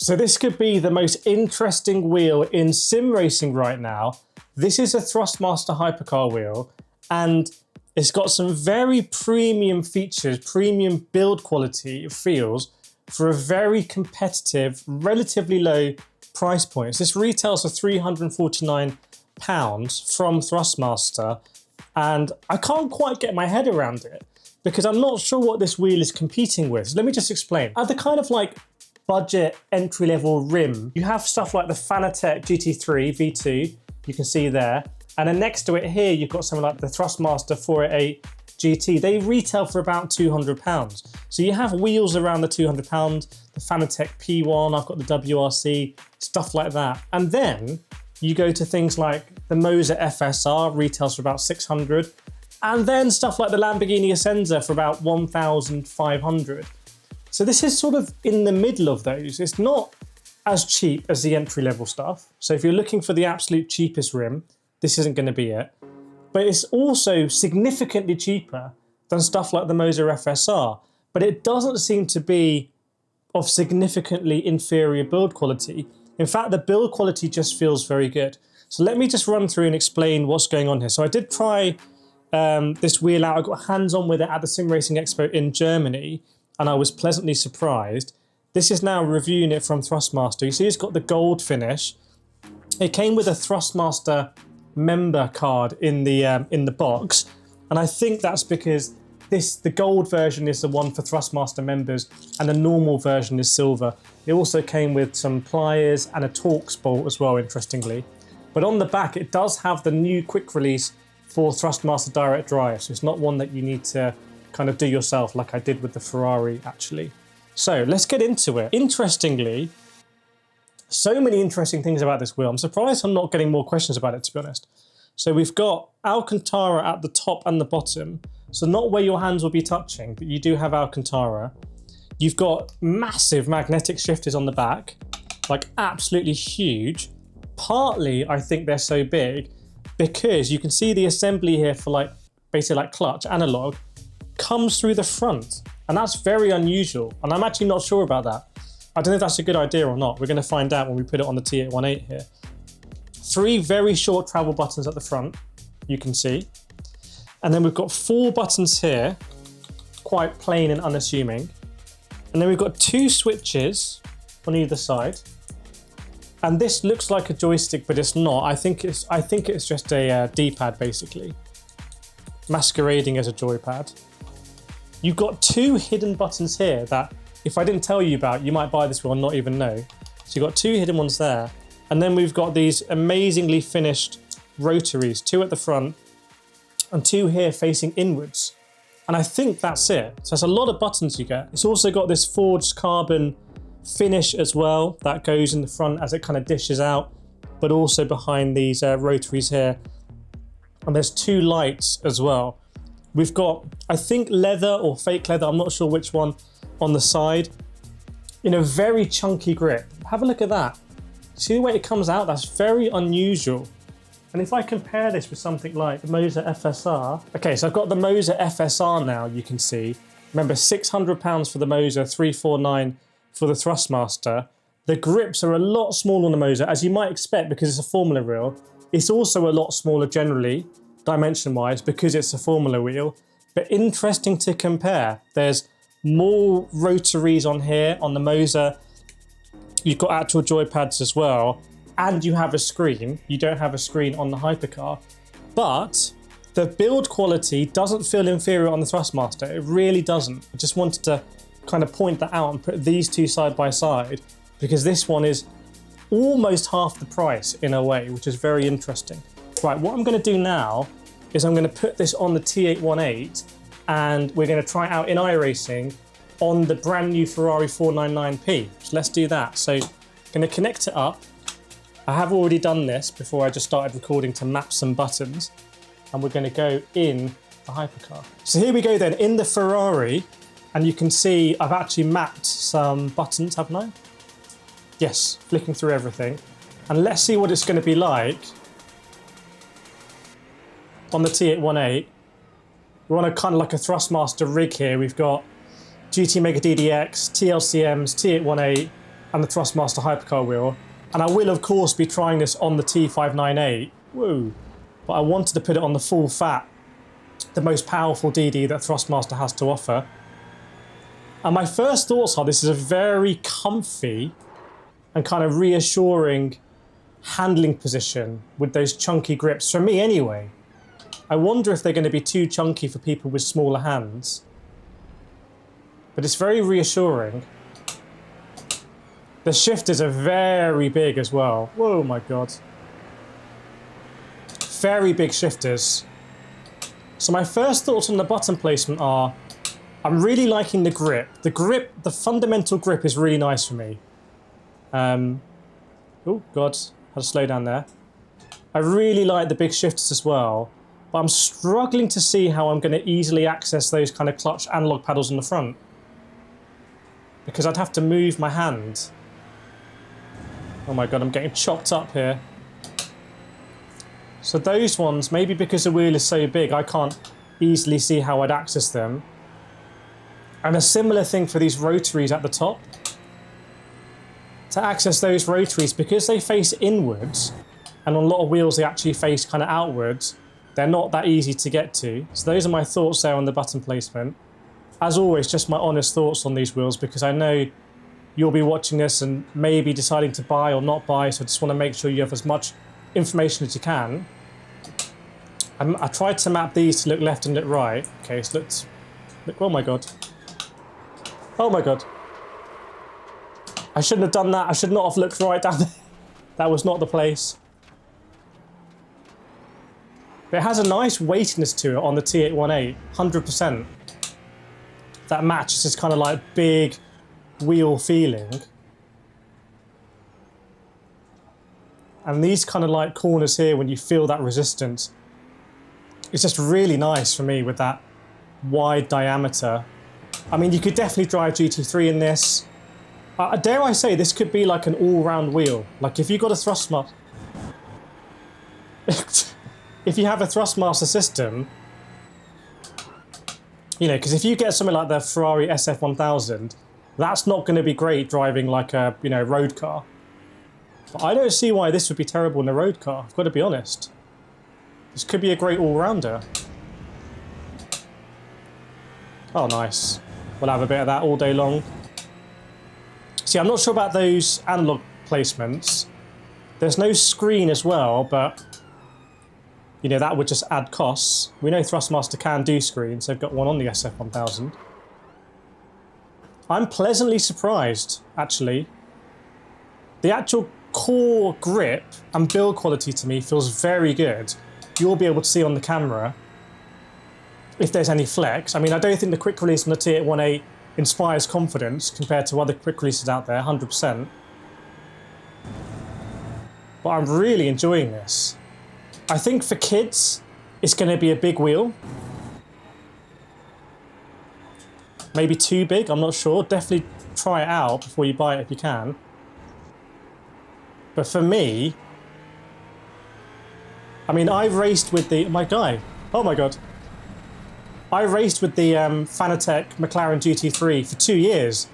So this could be the most interesting wheel in sim racing right now. This is a Thrustmaster Hypercar wheel, and it's got some very premium features, premium build quality, it feels, for a very competitive, relatively low price point. This retails for £349 from Thrustmaster, and I can't quite get my head around it because I'm not sure what this wheel is competing with. So let me just explain. At the kind of like budget entry-level rim, you have stuff like the Fanatec GT3 V2, you can see there, and then next to it here, you've got something like the Thrustmaster 488 GT. They retail for about £200. So you have wheels around the £200, the Fanatec P1, I've got the WRC, stuff like that. And then you go to things like the Moser FSR, retails for about 600, and then stuff like the Lamborghini Essenza for about 1,500. So this is sort of in the middle of those. It's not as cheap as the entry-level stuff. So if you're looking for the absolute cheapest rim, this isn't going to be it. But it's also significantly cheaper than stuff like the Moser FSR. But it doesn't seem to be of significantly inferior build quality. In fact, the build quality just feels very good. So let me just run through and explain what's going on here. So I did try this wheel out. I got hands-on with it at the Sim Racing Expo in Germany, and I was pleasantly surprised. This is now reviewing it from Thrustmaster. You see it's got the gold finish. It came with a Thrustmaster member card in the box, and I think that's because the gold version is the one for Thrustmaster members and the normal version is silver. It also came with some pliers and a Torx bolt as well, interestingly. But on the back it does have the new quick release for Thrustmaster Direct Drive, so it's not one that you need to kind of do yourself like I did with the Ferrari actually. So let's get into it. Interestingly, so many interesting things about this wheel. I'm surprised I'm not getting more questions about it, to be honest. So we've got Alcantara at the top and the bottom. So not where your hands will be touching, but you do have Alcantara. You've got massive magnetic shifters on the back, like absolutely huge. Partly, I think they're so big because you can see the assembly here for like basically like clutch analog comes through the front, and that's very unusual. And I'm actually not sure about that. I don't know if that's a good idea or not. We're going to find out when we put it on the T818 here. 3 very short travel buttons at the front, you can see. And then we've got 4 buttons here, quite plain and unassuming. And then we've got 2 switches on either side. And this looks like a joystick, but it's not. I think it's just a D-pad, basically, masquerading as a joypad. You've got 2 hidden buttons here that, if I didn't tell you about, you might buy this wheel and not even know. So you've got 2 hidden ones there. And then we've got these amazingly finished rotaries, 2 at the front and 2 here facing inwards. And I think that's it. So it's a lot of buttons you get. It's also got this forged carbon finish as well that goes in the front as it kind of dishes out, but also behind these rotaries here. And there's 2 lights as well. We've got, I think, leather or fake leather, I'm not sure which one, on the side, in a very chunky grip. Have a look at that. See the way it comes out? That's very unusual. And if I compare this with something like the Moser FSR, okay, so I've got the Moser FSR now, you can see. Remember, £600 for the Moser, $349 for the Thrustmaster. The grips are a lot smaller on the Moser, as you might expect because it's a Formula wheel. It's also a lot smaller generally, dimension-wise, because it's a Formula wheel. But interesting to compare. There's more rotaries on here on the Moser. You've got actual joypads as well, and you have a screen. You don't have a screen on the Hypercar, but the build quality doesn't feel inferior on the Thrustmaster. It really doesn't. I just wanted to kind of point that out and put these 2 side by side because this one is almost half the price in a way, which is very interesting. Right, what I'm going to do now is I'm going to put this on the T818 and we're going to try it out in iRacing on the brand new Ferrari 499P. So let's do that. So I'm going to connect it up. I have already done this before I just started recording to map some buttons, and we're going to go in the Hypercar. So here we go then in the Ferrari, and you can see I've actually mapped some buttons, haven't I? Yes, flicking through everything. And let's see what it's going to be like on the T818. We're on a kind of like a Thrustmaster rig here. We've got GT Mega DDX, TLCMs, T818, and the Thrustmaster Hypercar wheel. And I will, of course, be trying this on the T598. Woo! But I wanted to put it on the full fat, the most powerful DD that Thrustmaster has to offer. And my first thoughts are this is a very comfy and kind of reassuring handling position with those chunky grips, for me anyway. I wonder if they're going to be too chunky for people with smaller hands. But it's very reassuring. The shifters are very big as well. Whoa, my God. Very big shifters. So my first thoughts on the button placement are, I'm really liking the grip. The fundamental grip is really nice for me. Oh, God, had to slow down there. I really like the big shifters as well, but I'm struggling to see how I'm going to easily access those kind of clutch analog paddles on the front. Because I'd have to move my hand. Oh my God, I'm getting chopped up here. So those ones, maybe because the wheel is so big, I can't easily see how I'd access them. And a similar thing for these rotaries at the top. To access those rotaries, because they face inwards, and on a lot of wheels they actually face kind of outwards, they're not that easy to get to. So those are my thoughts there on the button placement. As always, just my honest thoughts on these wheels, because I know you'll be watching this and maybe deciding to buy or not buy, so I just want to make sure you have as much information as you can. I tried to map these to look left and look right. Okay, so look, oh my God. Oh my God. I shouldn't have done that. I should not have looked right down there. That was not the place. But it has a nice weightiness to it on the T818, 100%. That matches this kind of like big wheel feeling. And these kind of like corners here, when you feel that resistance, it's just really nice for me with that wide diameter. I mean, you could definitely drive GT3 in this. Dare I say, this could be like an all-round wheel. Like if you got a Thrustmaster, if you have a Thrustmaster system, you know, because if you get something like the Ferrari SF1000, that's not going to be great driving like a, you know, road car. But I don't see why this would be terrible in a road car, I've got to be honest. This could be a great all-rounder. Oh, nice. We'll have a bit of that all day long. See, I'm not sure about those analog placements. There's no screen as well, but you know, that would just add costs. We know Thrustmaster can do screens. They've got one on the SF1000. I'm pleasantly surprised, actually. The actual core grip and build quality to me feels very good. You'll be able to see on the camera if there's any flex. I mean, I don't think the quick release on the T818 inspires confidence compared to other quick releases out there, 100%. But I'm really enjoying this. I think for kids, it's going to be a big wheel. Maybe too big, I'm not sure. Definitely try it out before you buy it if you can. But for me, I mean, I've raced with the, oh my God. I raced with the Fanatec McLaren GT3 for 2 years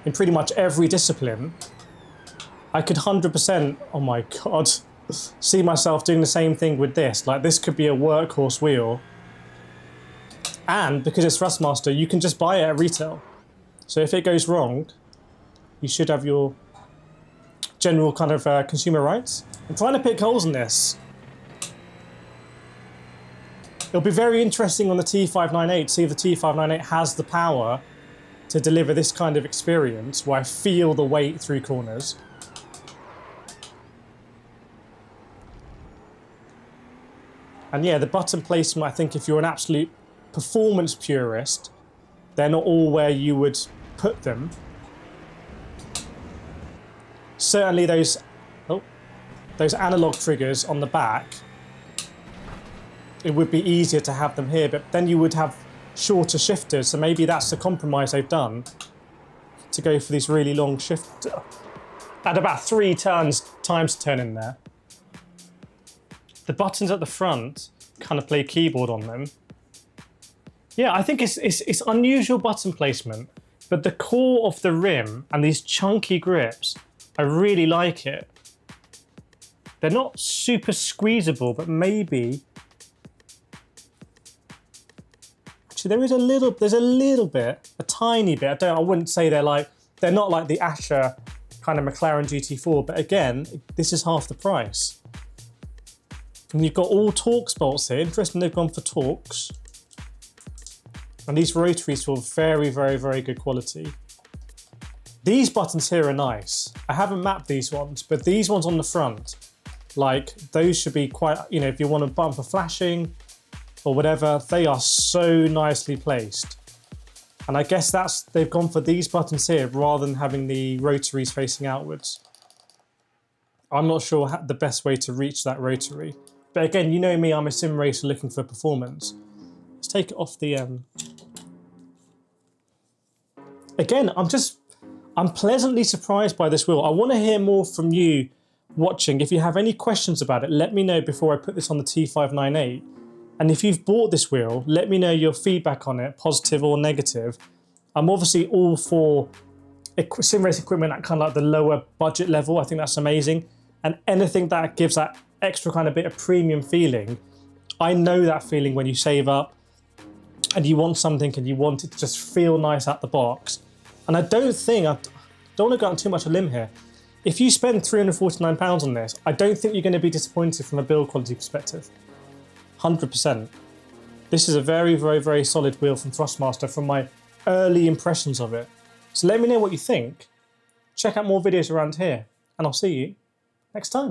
in pretty much every discipline. I could 100%, oh my God, see myself doing the same thing with this. Like, this could be a workhorse wheel. And because it's Thrustmaster, you can just buy it at retail. So if it goes wrong, you should have your general kind of consumer rights. I'm trying to pick holes in this. It'll be very interesting on the T598 to see if the T598 has the power to deliver this kind of experience where I feel the weight through corners. And yeah, the button placement, I think if you're an absolute performance purist, they're not all where you would put them. Certainly those analog triggers on the back, it would be easier to have them here, but then you would have shorter shifters, so maybe that's the compromise they've done to go for these really long shifts at about 3 times to turn in there. The buttons at the front kind of play keyboard on them. Yeah, I think it's unusual button placement, but the core of the rim and these chunky grips I really like it. They're not super squeezable, but maybe... Actually, there's a little bit, a tiny bit. I wouldn't say they're not like the Asher kind of McLaren GT4, but again, this is half the price. And you've got all Torx bolts here. Interesting, they've gone for Torx. And these rotaries feel very, very, very good quality. These buttons here are nice. I haven't mapped these ones, but these ones on the front, like those should be quite, you know, if you want a button for flashing or whatever, they are so nicely placed. And I guess they've gone for these buttons here rather than having the rotaries facing outwards. I'm not sure the best way to reach that rotary. But again, you know me, I'm a sim racer looking for performance. Let's take it off the... Again, I'm pleasantly surprised by this wheel. I want to hear more from you watching. If you have any questions about it, let me know before I put this on the T598. And if you've bought this wheel, let me know your feedback on it, positive or negative. I'm obviously all for sim race equipment at kind of like the lower budget level. I think that's amazing. And anything that gives that extra kind of bit of premium feeling. I know that feeling when you save up and you want something and you want it to just feel nice out the box. And I don't want to go on too much of a limb here. If you spend £349 on this, I don't think you're going to be disappointed from a build quality perspective. 100%. This is a very, very, very solid wheel from Thrustmaster from my early impressions of it. So let me know what you think. Check out more videos around here, and I'll see you next time.